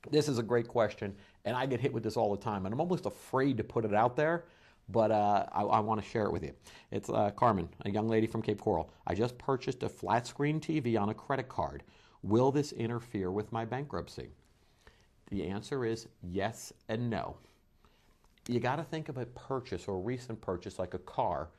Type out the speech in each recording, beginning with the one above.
This is a great question, and I get hit with this all the time, and I'm almost afraid to put it out there, but I want to share it with you. It's Carmen, a young lady from Cape Coral. I just purchased a flat screen TV on a credit card. Will this interfere with my bankruptcy? The answer is yes and no. You got to think of a purchase or a recent purchase like a car.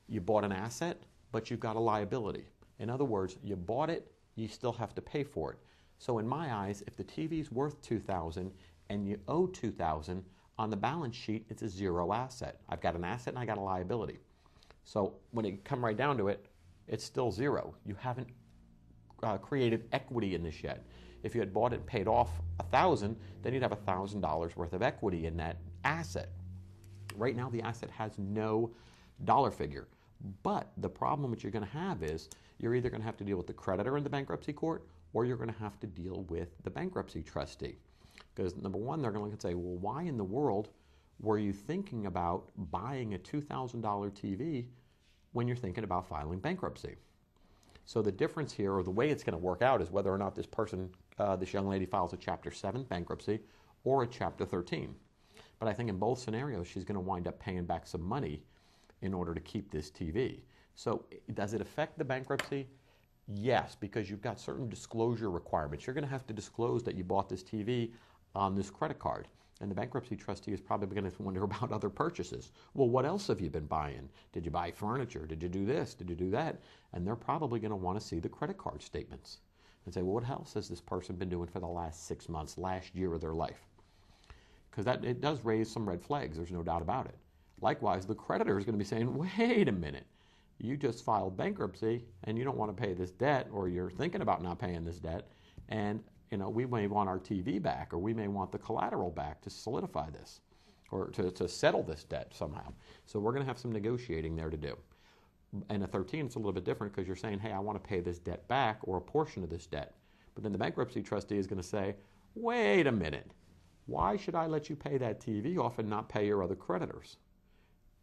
You bought an asset, but you've got a liability. In other words, you bought it, you still have to pay for it. So in my eyes, if the TV is worth $2,000 and you owe $2,000, on the balance sheet, it's a zero asset. I've got an asset and I got a liability. So when it come right down to it, it's still zero. You haven't created equity in this yet. If you had bought it and paid off $1,000, then you'd have $1,000 worth of equity in that asset. Right now, the asset has no dollar figure. But the problem that you're going to have is you're either going to have to deal with the creditor in the bankruptcy court, or you're going to have to deal with the bankruptcy trustee. Because number one, they're going to look and say, well, why in the world were you thinking about buying a $2,000 TV when you're thinking about filing bankruptcy? So the difference here, or the way it's going to work out, is whether or not this person, this young lady, files a Chapter 7 bankruptcy or a Chapter 13. But I think in both scenarios, she's going to wind up paying back some money in order to keep this TV. So does it affect the bankruptcy? Yes, because you've got certain disclosure requirements. You're going to have to disclose that you bought this TV on this credit card. And the bankruptcy trustee is probably going to wonder about other purchases. Well, what else have you been buying? Did you buy furniture? Did you do this? Did you do that? And they're probably going to want to see the credit card statements and say, well, what else has this person been doing for the last 6 months, last year of their life? Because it does raise some red flags. There's no doubt about it. Likewise, the creditor is going to be saying, wait a minute. You just filed bankruptcy and you don't want to pay this debt, or you're thinking about not paying this debt, and we may want our TV back, or we may want the collateral back to solidify this, or to settle this debt somehow. So we're going to have some negotiating there to do. And a 13, it's a little bit different because you're saying, hey, I want to pay this debt back or a portion of this debt. But then the bankruptcy trustee is going to say, wait a minute, why should I let you pay that TV off and not pay your other creditors?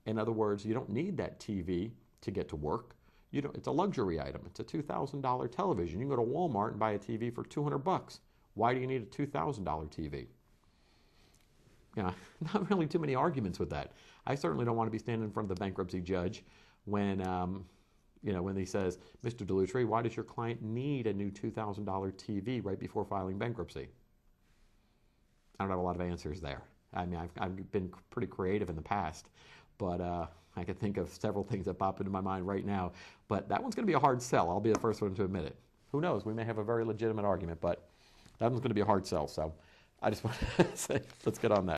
In other words, you don't need that TV to get to work. It's a luxury item. It's a $2,000 television. You can go to Walmart and buy a TV for $200. Why do you need a $2,000 TV? Not really too many arguments with that. I certainly don't want to be standing in front of the bankruptcy judge when he says, Mr. Dellutri, why does your client need a new $2,000 TV right before filing bankruptcy? I don't have a lot of answers there. I mean, I've been pretty creative in the past, but I can think of several things that pop into my mind right now. But that one's going to be a hard sell. I'll be the first one to admit it. Who knows? We may have a very legitimate argument, but that one's going to be a hard sell. So I just want to say, let's get on that.